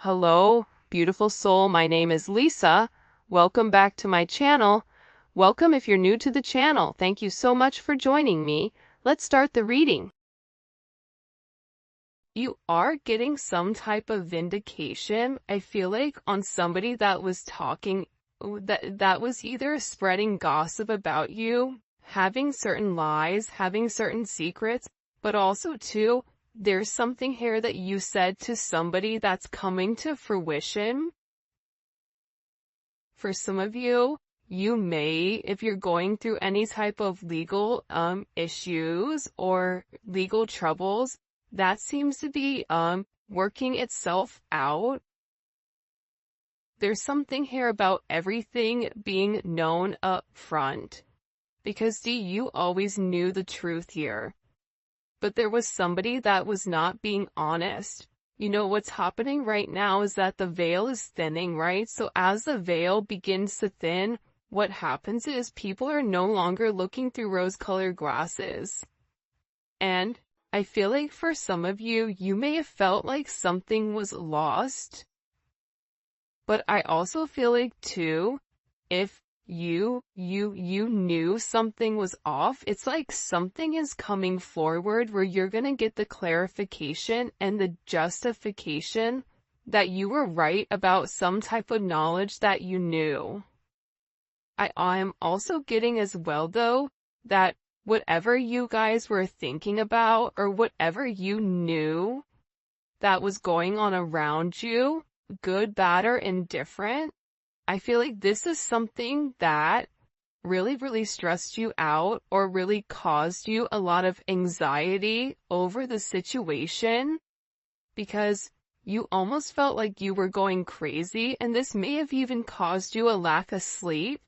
Hello, beautiful soul. My name is Lisa. Welcome back to my channel. Welcome if you're new to the channel. Thank you so much for joining me. Let's start the reading. You are getting some type of vindication, I feel like, on somebody that was talking, that was either spreading gossip about you, having certain lies, having certain secrets, but also too, there's something here that you said to somebody that's coming to fruition. For some of you, you may, if you're going through any type of legal issues or legal troubles, that seems to be working itself out. There's something here about everything being known up front. Because you always knew the truth here. But there was somebody that was not being honest. You know, what's happening right now is that the veil is thinning, right? So as the veil begins to thin, what happens is people are no longer looking through rose-colored glasses. And I feel like for some of you, you may have felt like something was lost. But I also feel like too, if you knew something was off, it's like something is coming forward where you're gonna get the clarification and the justification that you were right about some type of knowledge that you knew. I'm also getting as well though, that whatever you guys were thinking about or whatever you knew that was going on around you, good, bad, or indifferent, I feel like this is something that really stressed you out or really caused you a lot of anxiety over the situation because you almost felt like you were going crazy, and this may have even caused you a lack of sleep.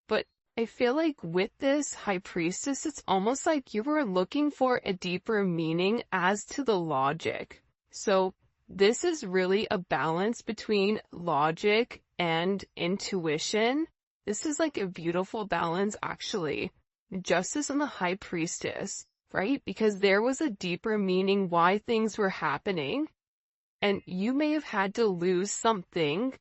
But I feel like with this High Priestess, it's almost like you were looking for a deeper meaning as to the logic. So this is really a balance between logic and intuition. This is like a beautiful balance, actually. Justice and the High Priestess, right? Because there was a deeper meaning why things were happening. And you may have had to lose something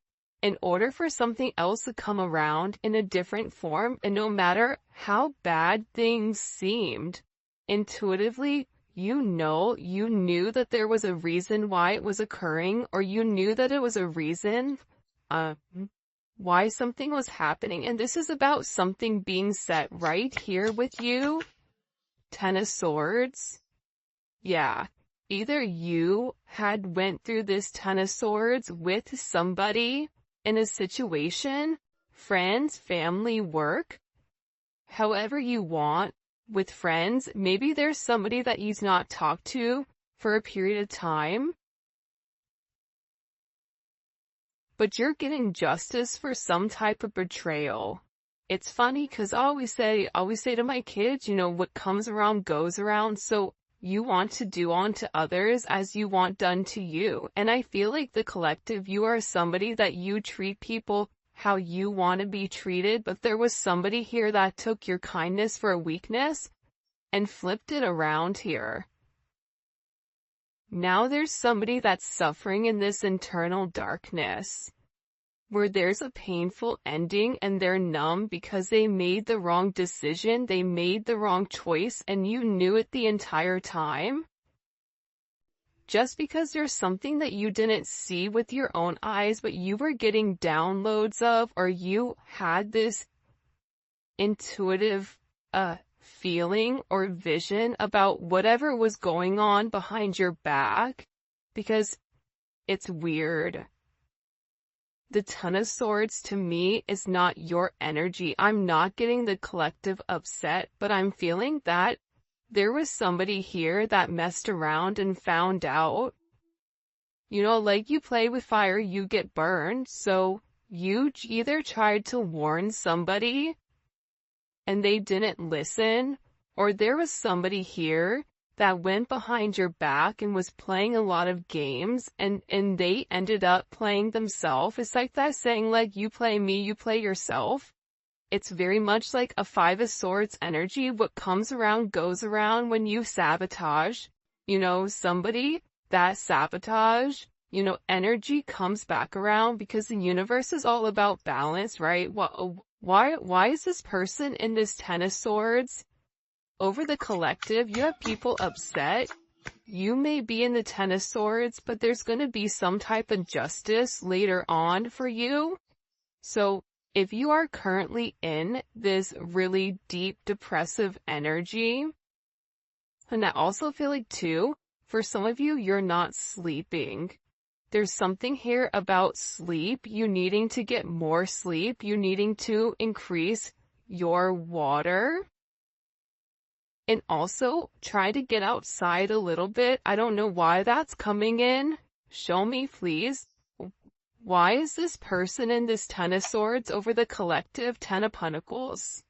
in order for something else to come around in a different form. And no matter how bad things seemed, intuitively, you knew that there was a reason why it was occurring, or you knew that it was a reason why something was happening. And this is about something being set right here with you. Ten of Swords. Yeah. Either you had went through this Ten of Swords with somebody in a situation, friends, family, work, however you want. With friends, maybe there's somebody that you've not talked to for a period of time, but you're getting justice for some type of betrayal. It's funny because I always say to my kids, you know, what comes around goes around. So you want to do unto others as you want done to you. And I feel like the collective, you are somebody that you treat people how you want to be treated, but there was somebody here that took your kindness for a weakness and flipped it around here. Now there's somebody that's suffering in this internal darkness, where there's a painful ending and they're numb because they made the wrong decision, they made the wrong choice, and you knew it the entire time. Just because there's something that you didn't see with your own eyes, but you were getting downloads of, or you had this intuitive feeling or vision about whatever was going on behind your back, because it's weird. The Ten of Swords to me is not your energy. I'm not getting the collective upset, but I'm feeling that there was somebody here that messed around and found out. You know, like you play with fire, you get burned. So you either tried to warn somebody and they didn't listen, or there was somebody here that went behind your back and was playing a lot of games, and they ended up playing themselves. It's like that saying, like, you play me, you play yourself. It's very much like a Five of Swords energy. What comes around goes around when you sabotage, you know, somebody. that sabotage, energy comes back around because the universe is all about balance, right? Why is this person in this Ten of Swords? Over the collective, you have people upset. You may be in the Ten of Swords, but there's going to be some type of justice later on for you. So if you are currently in this really deep depressive energy, and I also feel like too, for some of you, you're not sleeping. There's something here about sleep, you needing to get more sleep, you needing to increase your water. And also, try to get outside a little bit. I don't know why that's coming in. Show me, please. Why is this person in this Ten of Swords over the collective Ten of Pentacles?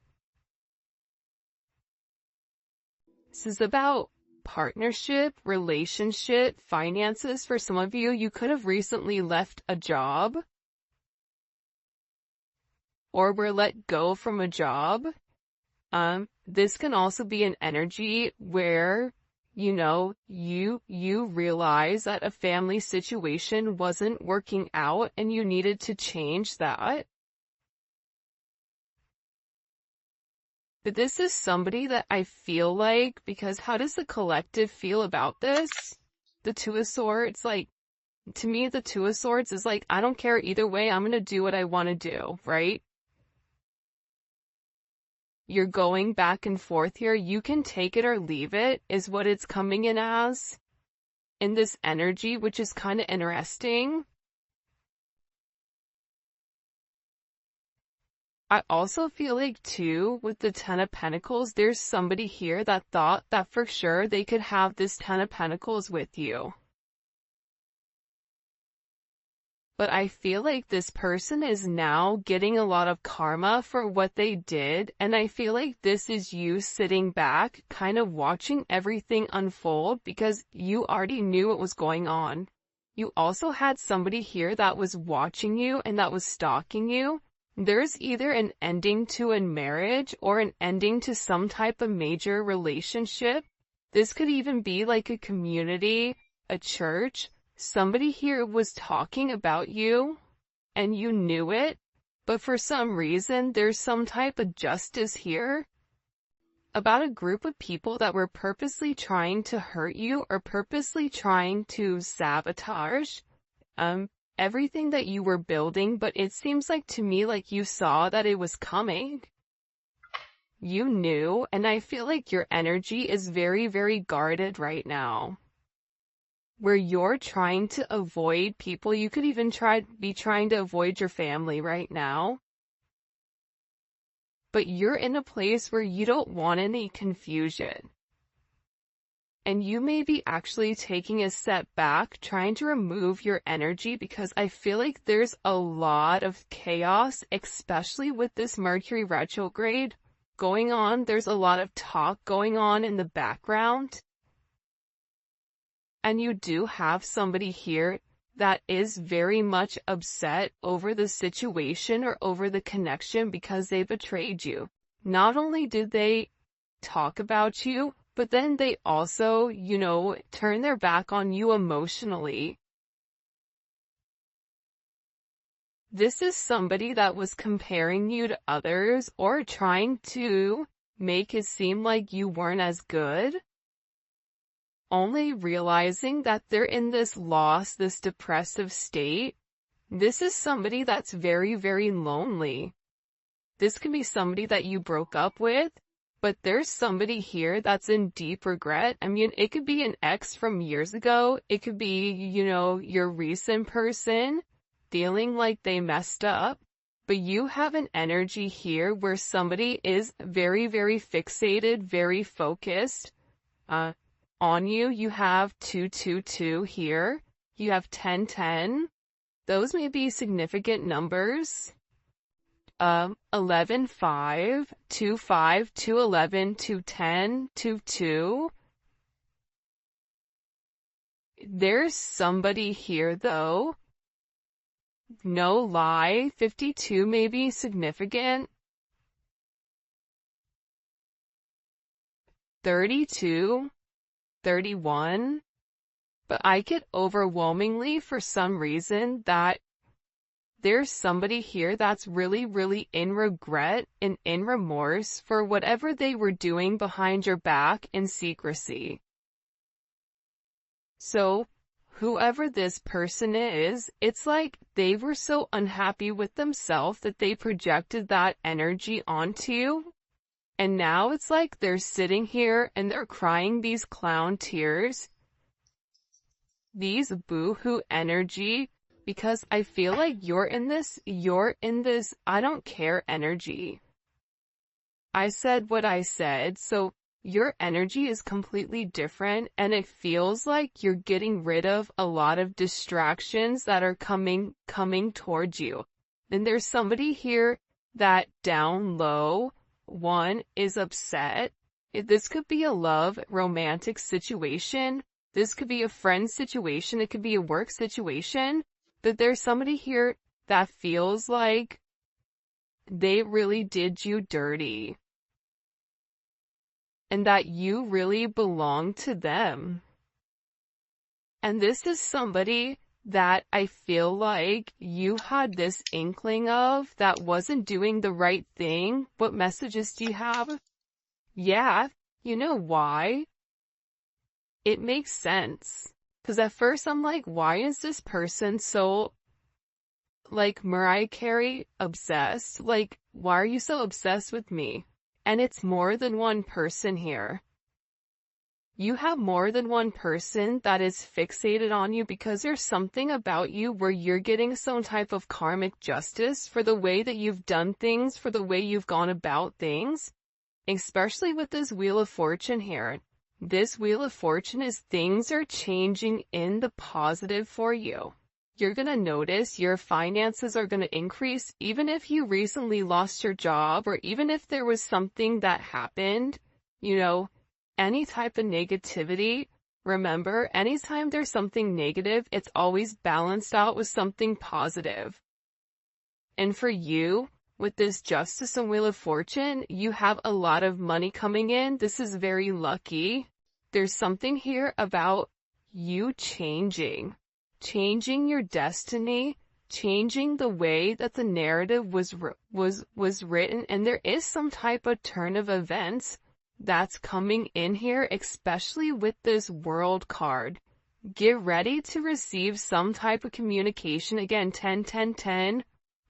This is about partnership, relationship, finances. For some of you, you could have recently left a job or were let go from a job. This can also be an energy where, you realize that a family situation wasn't working out and you needed to change that. But this is somebody that I feel like, because how does the collective feel about this? The Two of Swords, to me, the Two of Swords is I don't care either way, I'm gonna do what I want to do, right? You're going back and forth here. You can take it or leave it, is what it's coming in as. In this energy, which is kind of interesting. I also feel like too, with the Ten of Pentacles, there's somebody here that thought that for sure they could have this Ten of Pentacles with you. But I feel like this person is now getting a lot of karma for what they did, and I feel like this is you sitting back, kind of watching everything unfold because you already knew what was going on. You also had somebody here that was watching you and that was stalking you. There's either an ending to a marriage or an ending to some type of major relationship. This could even be like a community, a church. Somebody here was talking about you, and you knew it, but for some reason, there's some type of justice here about a group of people that were purposely trying to hurt you or purposely trying to sabotage everything that you were building, but it seems like to me like you saw that it was coming. You knew, and I feel like your energy is very, very guarded right now. Where you're trying to avoid people, you could even be trying to avoid your family right now. But you're in a place where you don't want any confusion. And you may be actually taking a step back, trying to remove your energy because I feel like there's a lot of chaos, especially with this Mercury retrograde going on. There's a lot of talk going on in the background. And you do have somebody here that is very much upset over the situation or over the connection because they betrayed you. Not only did they talk about you, but then they also, turn their back on you emotionally. This is somebody that was comparing you to others or trying to make it seem like you weren't as good. Only realizing that they're in this loss, this depressive state. This is somebody that's very, very lonely. This can be somebody that you broke up with, but there's somebody here that's in deep regret. I mean, it could be an ex from years ago. It could be, your recent person feeling like they messed up. But you have an energy here where somebody is very, very fixated, very focused, on you. You have 222 here. You have 1010. Those may be significant numbers. 11, 5, 2, 5, 2, 11, 2, 10, 2, 2. There's somebody here though. No lie. 52 may be significant. 32. 31, But I get overwhelmingly for some reason that there's somebody here that's really, really in regret and in remorse for whatever they were doing behind your back in secrecy. So, whoever this person is, it's like they were so unhappy with themselves that they projected that energy onto you. And now it's like they're sitting here and they're crying these clown tears, these boo-hoo energy, because I feel like you're in this I don't care energy. I said what I said, so your energy is completely different, and it feels like you're getting rid of a lot of distractions that are coming towards you. And there's somebody here that down low, one, is upset. This could be a love, romantic situation. This could be a friend situation. It could be a work situation. But there's somebody here that feels like they really did you dirty, and that you really belong to them. And this is somebody that I feel like you had this inkling of that wasn't doing the right thing. What messages do you have? Yeah, you know why? It makes sense. Because at first I'm like, why is this person so, like, Mariah Carey obsessed? Like, why are you so obsessed with me? And it's more than one person here. You have more than one person that is fixated on you because there's something about you where you're getting some type of karmic justice for the way that you've done things, for the way you've gone about things, especially with this Wheel of Fortune here. This Wheel of Fortune is things are changing in the positive for you. You're going to notice your finances are going to increase even if you recently lost your job, or even if there was something that happened, any type of negativity. Remember, anytime there's something negative, it's always balanced out with something positive. And for you, with this Justice and Wheel of Fortune, you have a lot of money coming in. This is very lucky. There's something here about you changing your destiny, changing the way that the narrative was written, and there is some type of turn of events that's coming in here, especially with this World card. Get ready to receive some type of communication. Again, 10, 10, 10.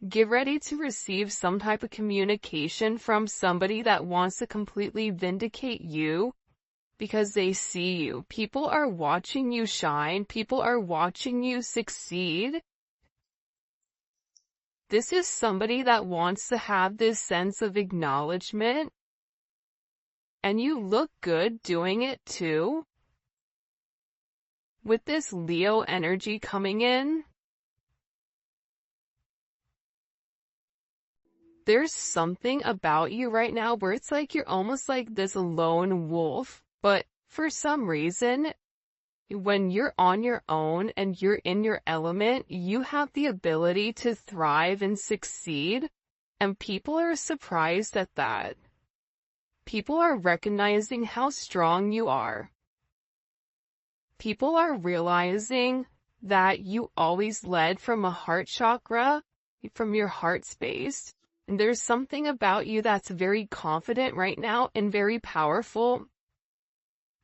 Get ready to receive some type of communication from somebody that wants to completely vindicate you because they see you. People are watching you shine. People are watching you succeed. This is somebody that wants to have this sense of acknowledgement. And you look good doing it too. With this Leo energy coming in, there's something about you right now where it's like you're almost like this lone wolf, but for some reason, when you're on your own and you're in your element, you have the ability to thrive and succeed, and people are surprised at that. People are recognizing how strong you are. People are realizing that you always led from a heart chakra, from your heart space. And there's something about you that's very confident right now and very powerful.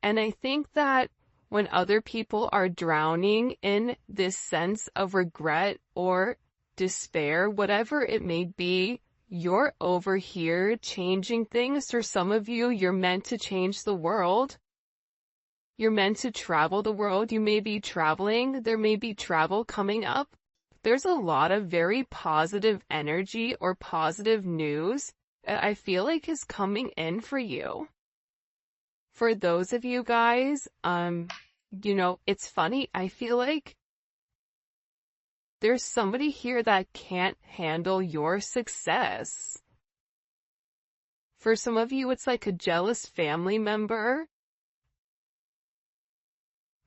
And I think that when other people are drowning in this sense of regret or despair, whatever it may be, you're over here changing things. For some of you, you're meant to change the world. You're meant to travel the world. You may be traveling. There may be travel coming up. There's a lot of very positive energy or positive news that I feel like is coming in for you. For those of you guys, it's funny. I feel like there's somebody here that can't handle your success. For some of you, it's like a jealous family member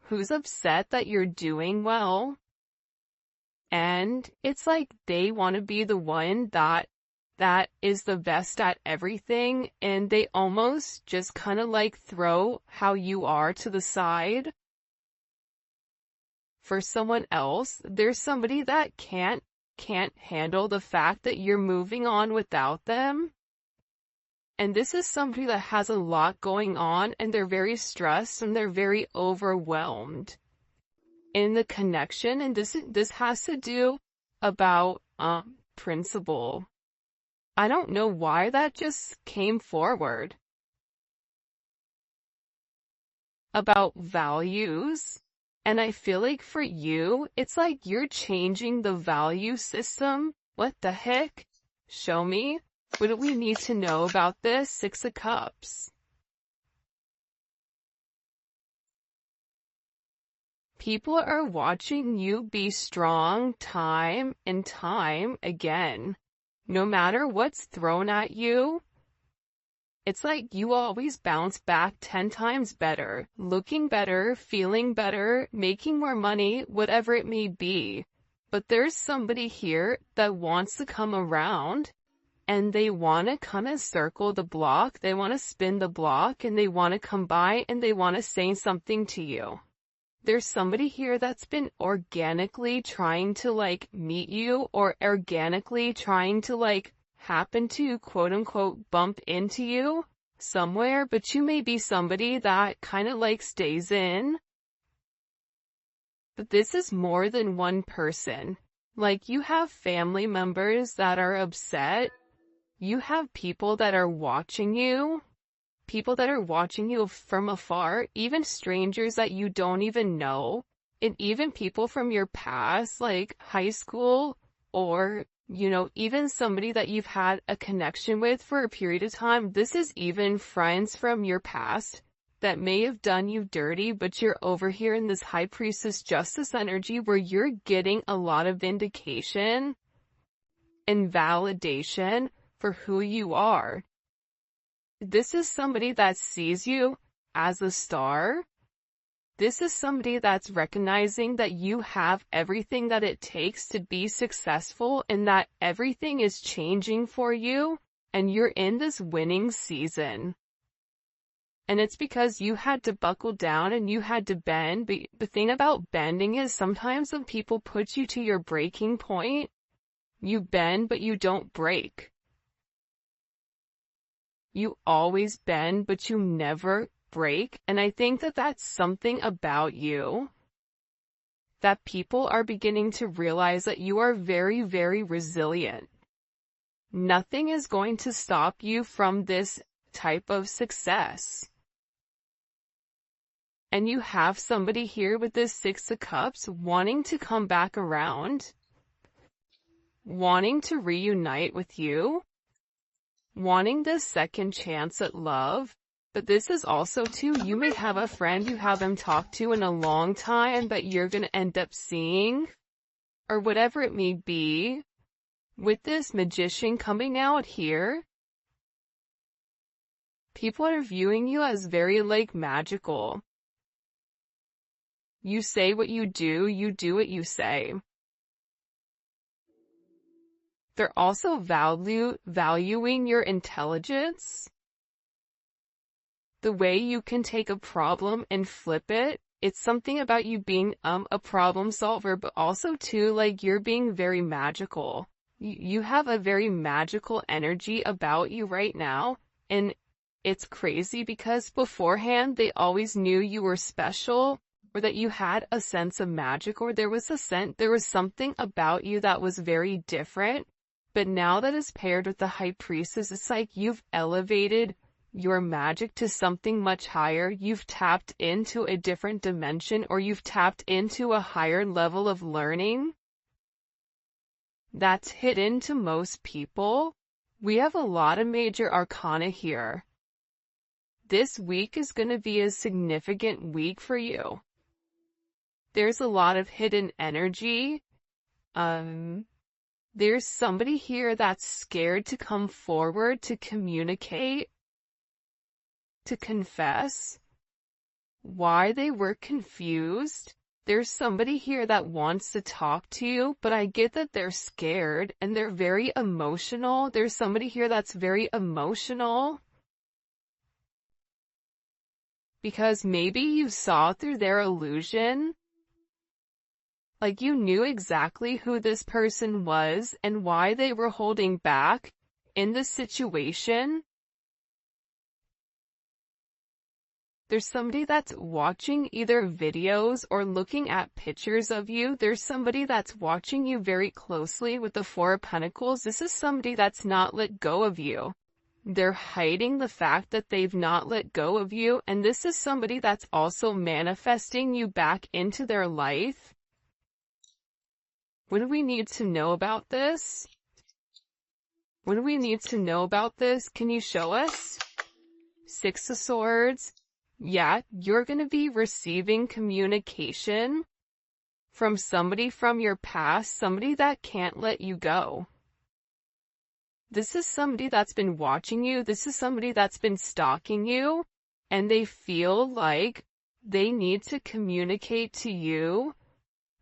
who's upset that you're doing well. And it's like they want to be the one that is the best at everything, and they almost just kind of like throw how you are to the side. for someone else. There's somebody that can't handle the fact that you're moving on without them. And this is somebody that has a lot going on, and they're very stressed and they're very overwhelmed in the connection. And this has to do about principle. I don't know why that just came forward. About values. And I feel like for you, it's like you're changing the value system. What the heck? Show me. What do we need to know about this? Six of Cups. People are watching you be strong time and time again. No matter what's thrown at you, it's like you always bounce back 10 times better, looking better, feeling better, making more money, whatever it may be. But there's somebody here that wants to come around, and they want to kind of circle the block, they want to spin the block, and they want to come by and they want to say something to you. There's somebody here that's been organically trying to like meet you, or organically trying to like happen to quote unquote bump into you somewhere, but you may be somebody that kind of like stays in. But this is more than one person. Like, you have family members that are upset. You have people that are watching you. People that are watching you from afar, even strangers that you don't even know, and even people from your past, like high school, or, you know, even somebody that you've had a connection with for a period of time. This is even friends from your past that may have done you dirty, but you're over here in this High Priestess Justice energy where you're getting a lot of vindication and validation for who you are. This is somebody that sees you as a star. This is somebody that's recognizing that you have everything that it takes to be successful, and that everything is changing for you, and you're in this winning season. And it's because you had to buckle down and you had to bend. But the thing about bending is sometimes when people put you to your breaking point, you bend but you don't break. You always bend, but you never break. And I think that that's something about you that people are beginning to realize, that you are very, very resilient. Nothing is going to stop you from this type of success. And you have somebody here with this Six of Cups wanting to come back around, wanting to reunite with you, wanting this second chance at love. But this is also too, you may have a friend you haven't talked to in a long time that you're going to end up seeing, or whatever it may be. With this Magician coming out here, people are viewing you as very like magical. You say what you do what you say. They're also valuing your intelligence. The way you can take a problem and flip it. It's something about you being a problem solver, but also too, like, you're being very magical. You have a very magical energy about you right now, and it's crazy because beforehand they always knew you were special, or that you had a sense of magic, or there was something about you that was very different. But now that is paired with the High Priestess, it's like you've elevated your magic to something much higher. You've tapped into a different dimension, or you've tapped into a higher level of learning that's hidden to most people. We have a lot of major arcana here. This week is going to be a significant week for you. There's a lot of hidden energy. There's somebody here that's scared to come forward, to communicate, to confess why they were confused. There's somebody here that wants to talk to you, but I get that they're scared and they're very emotional. There's somebody here that's very emotional because maybe you saw through their illusion. Like you knew exactly who this person was and why they were holding back in the situation. There's somebody that's watching either videos or looking at pictures of you. There's somebody that's watching you very closely with the Four of Pentacles. This is somebody that's not let go of you. They're hiding the fact that they've not let go of you, and this is somebody that's also manifesting you back into their life. What do we need to know about this? What do we need to know about this? Can you show us? Six of Swords. Yeah, you're going to be receiving communication from somebody from your past, somebody that can't let you go. This is somebody that's been watching you. This is somebody that's been stalking you, and they feel like they need to communicate to you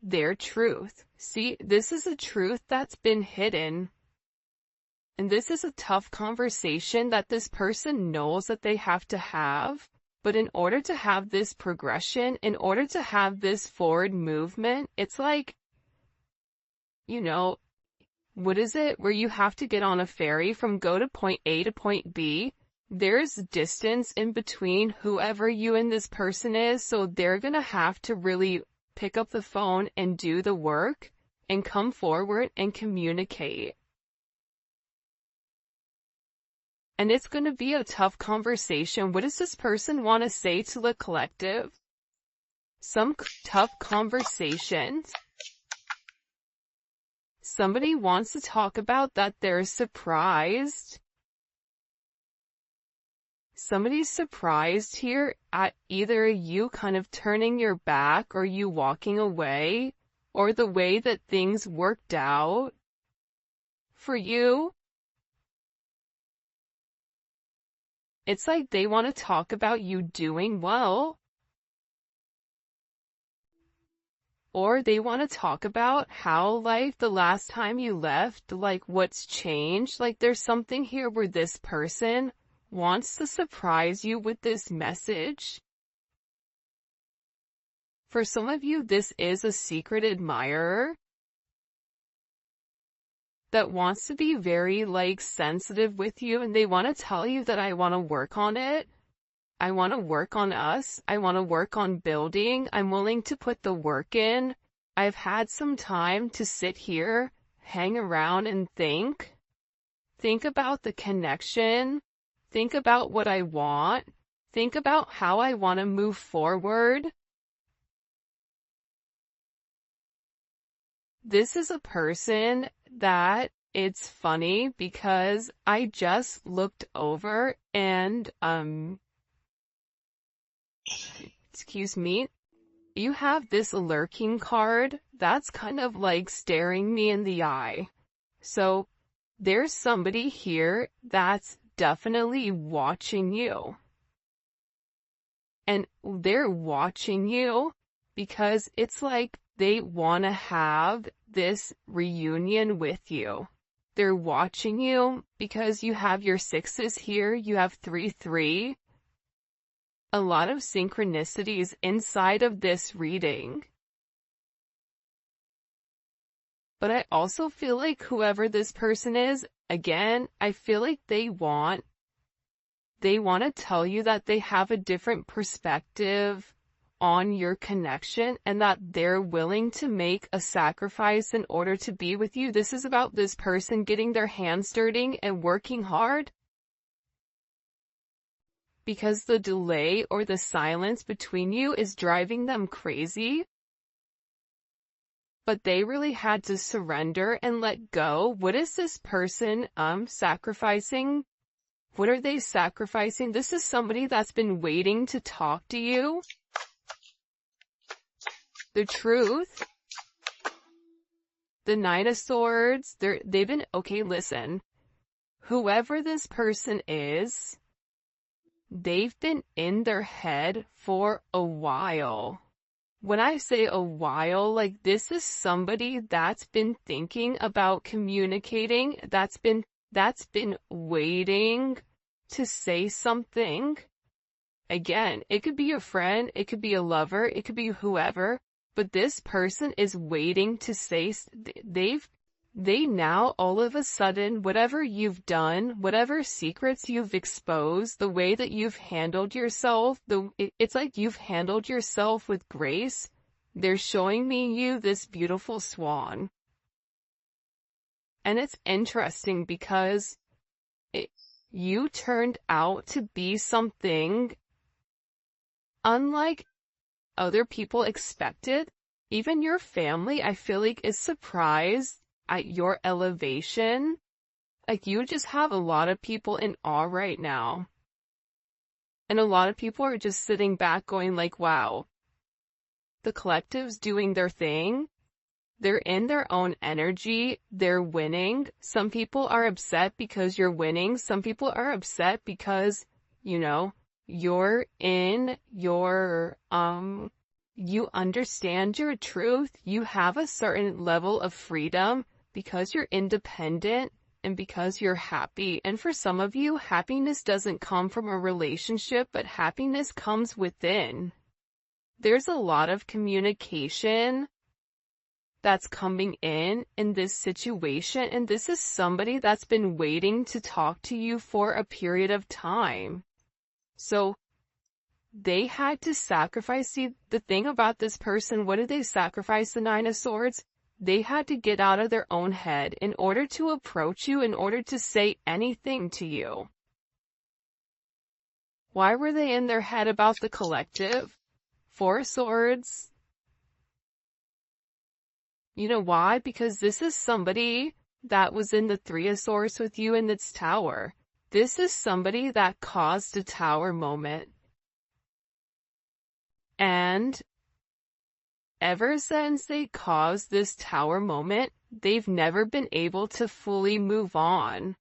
their truth. See, this is a truth that's been hidden. And this is a tough conversation that this person knows that they have to have. But in order to have this progression, in order to have this forward movement, it's like, you know, what is it? Where you have to get on a ferry from go to point A to point B. There's distance in between whoever you and this person is, so they're gonna have to really pick up the phone and do the work and come forward and communicate. And it's going to be a tough conversation. What does this person want to say to the collective? Some tough conversations. Somebody wants to talk about that they're surprised. Somebody's surprised here at either you kind of turning your back or you walking away, or the way that things worked out for you. It's like they want to talk about you doing well. Or they want to talk about how, like, the last time you left, like, what's changed. Like, there's something here where this person wants to surprise you with this message. For some of you, this is a secret admirer that wants to be very, like, sensitive with you, and they want to tell you that I want to work on it. I want to work on us. I want to work on building. I'm willing to put the work in. I've had some time to sit here, hang around and think. Think about the connection. Think about what I want. Think about how I want to move forward. This is a person that it's funny because I just looked over and, excuse me, you have this lurking card that's kind of like staring me in the eye. So there's somebody here that's definitely watching you. And they're watching you because it's like they want to have this reunion with you. They're watching you because you have your sixes here, you have 3-3. A lot of synchronicities inside of this reading. But I also feel like whoever this person is, again, I feel like they want to tell you that they have a different perspective on your connection and that they're willing to make a sacrifice in order to be with you. This is about this person getting their hands dirty and working hard. Because the delay or the silence between you is driving them crazy. But they really had to surrender and let go. What is this person sacrificing? What are they sacrificing? This is somebody that's been waiting to talk to you. The truth. The Knight of Swords. They've been, okay, listen. Whoever this person is, they've been in their head for a while. When I say a while, like this is somebody that's been thinking about communicating, that's been waiting to say something. Again, it could be a friend, it could be a lover, it could be whoever, but this person is waiting to say, they now all of a sudden, whatever you've done, whatever secrets you've exposed, the way that you've handled yourself, it's like you've handled yourself with grace. They're showing me you this beautiful swan. And it's interesting because you turned out to be something unlike other people expected. Even your family, I feel like, is surprised at your elevation. Like, you just have a lot of people in awe right now. And a lot of people are just sitting back going like, wow, the collective's doing their thing. They're in their own energy. They're winning. Some people are upset because you're winning. Some people are upset because, you know, you're in your, you understand your truth. You have a certain level of freedom because you're independent and because you're happy. And for some of you, happiness doesn't come from a relationship, but happiness comes within. There's a lot of communication that's coming in this situation, and this is somebody that's been waiting to talk to you for a period of time. So they had to sacrifice. See, the thing about this person, what did they sacrifice? The Nine of Swords? They had to get out of their own head in order to approach you, in order to say anything to you. Why were they in their head about the collective? Four of Swords. You know why? Because this is somebody that was in the Three of Swords with you in this tower. This is somebody that caused a tower moment. And ever since they caused this tower moment, they've never been able to fully move on.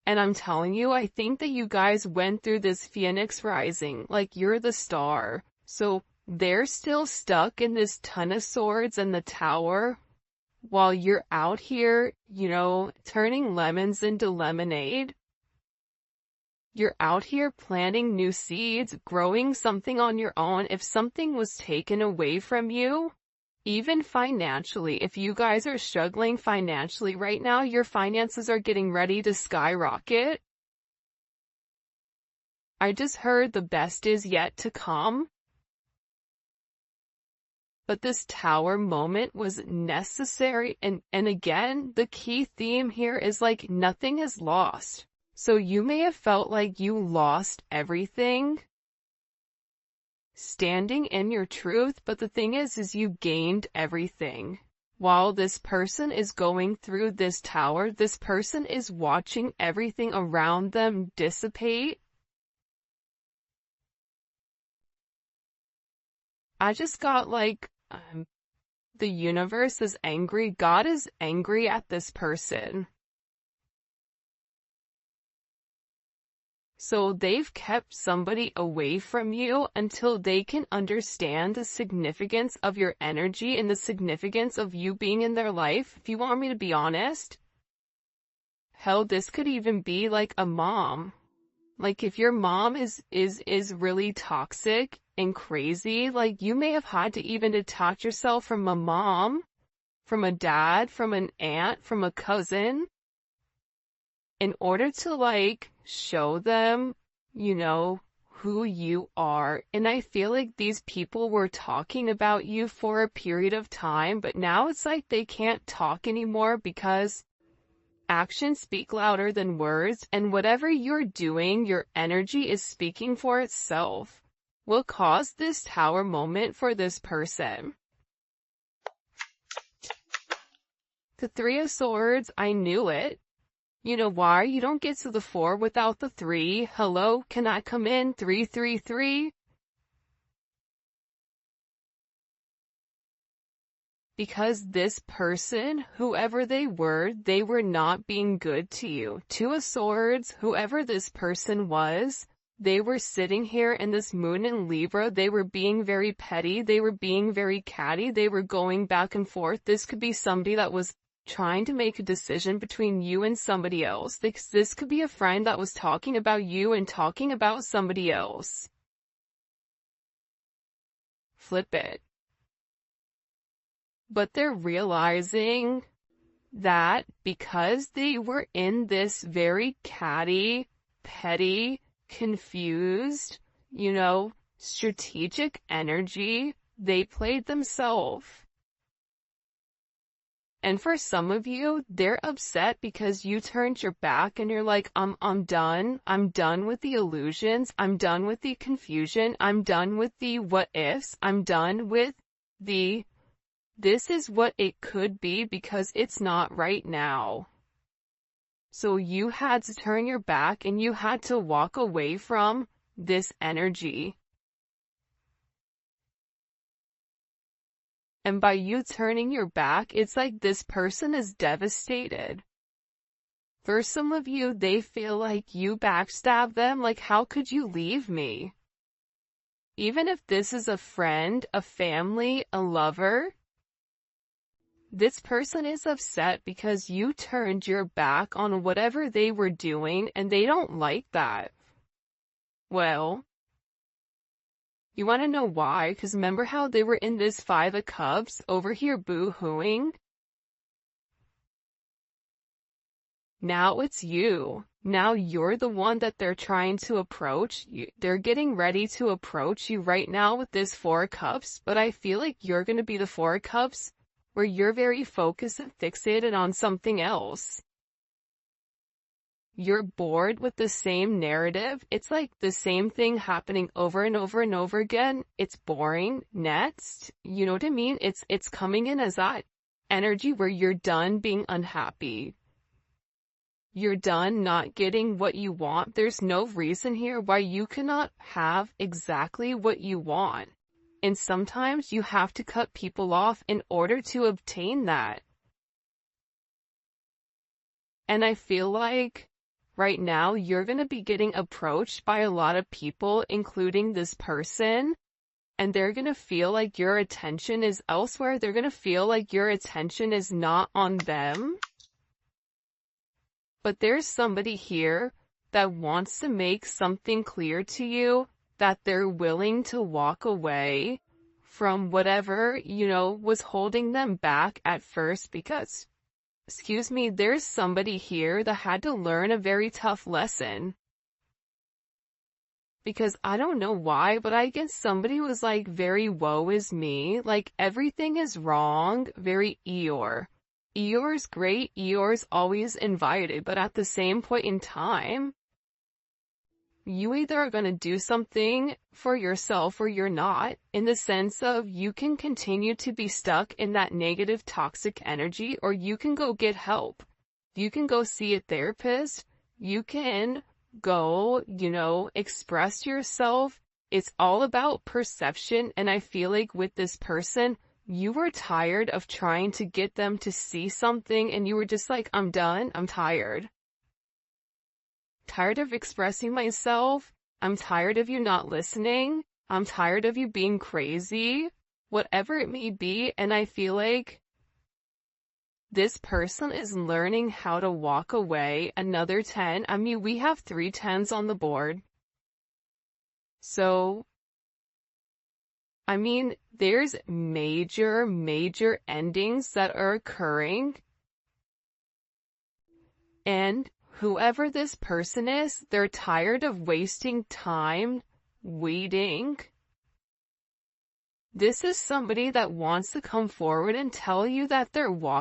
And I'm telling you, I think that you guys went through this Phoenix rising, like you're the star. So they're still stuck in this Ton of Swords and the tower, while you're out here, you know, turning lemons into lemonade. You're out here planting new seeds, growing something on your own. If something was taken away from you, even financially, if you guys are struggling financially right now, your finances are getting ready to skyrocket. I just heard the best is yet to come. But this tower moment was necessary, and again, the key theme here is like nothing is lost. So you may have felt like you lost everything standing in your truth, but the thing is you gained everything. While this person is going through this tower, this person is watching everything around them dissipate. I just got like, the universe is angry. God is angry at this person. So they've kept somebody away from you until they can understand the significance of your energy and the significance of you being in their life. If you want me to be honest, hell, this could even be like a mom. Like if your mom is really toxic and crazy, like you may have had to even detach yourself from a mom, from a dad, from an aunt, from a cousin, in order to like show them, you know, who you are. And I feel like these people were talking about you for a period of time, but now it's like they can't talk anymore because actions speak louder than words, and whatever you're doing, your energy is speaking for itself. Will cause this tower moment for this person. The Three of Swords, I knew it. You know why? You don't get to the 4 without the 3. Hello, can I come in? 333. Because this person, whoever they were not being good to you. 2 of Swords, whoever this person was, they were sitting here in this moon in Libra. They were being very petty. They were being very catty. They were going back and forth. This could be somebody that was trying to make a decision between you and somebody else. This could be a friend that was talking about you and talking about somebody else. flip it. But they're realizing that because they were in this very catty, petty, confused, strategic energy, they played themselves. And for some of you, they're upset because you turned your back and you're like, I'm done. I'm done with the illusions. I'm done with the confusion. I'm done with the what ifs. I'm done with the this is what it could be because it's not right now. So you had to turn your back and you had to walk away from this energy. And by you turning your back, it's like this person is devastated. For some of you, they feel like you backstabbed them, like how could you leave me? Even if this is a friend, a family, a lover, this person is upset because you turned your back on whatever they were doing and they don't like that. Well, you want to know why? Because remember how they were in this Five of Cups over here boo-hooing? Now it's you. Now you're the one that they're trying to approach. They're getting ready to approach you right now with this Four of Cups, but I feel like you're going to be the Four of Cups where you're very focused and fixated on something else. You're bored with the same narrative. It's like the same thing happening over and over and over again. It's boring. Next, you know what I mean? It's coming in as that energy where you're done being unhappy. You're done not getting what you want. There's no reason here why you cannot have exactly what you want. And sometimes you have to cut people off in order to obtain that. And I feel like right now you're going to be getting approached by a lot of people, including this person, and they're going to feel like your attention is elsewhere. They're going to feel like your attention is not on them. But there's somebody here that wants to make something clear to you, that they're willing to walk away from whatever, was holding them back at first because, there's somebody here that had to learn a very tough lesson. Because I don't know why, but I guess somebody was like very woe is me, like everything is wrong, very Eeyore. Eeyore's great, Eeyore's always invited, but at the same point in time, you either are going to do something for yourself or you're not, in the sense of you can continue to be stuck in that negative toxic energy, or you can go get help. You can go see a therapist. You can go, express yourself. It's all about perception. And I feel like with this person, you were tired of trying to get them to see something and you were just like, I'm done. I'm tired. Tired of expressing myself. I'm tired of you not listening. I'm tired of you being crazy. Whatever it may be. And I feel like this person is learning how to walk away. Another 10. I mean, we have 3 10s on the board. So, I mean, there's major endings that are occurring. And whoever this person is, they're tired of wasting time waiting. This is somebody that wants to come forward and tell you that they're walking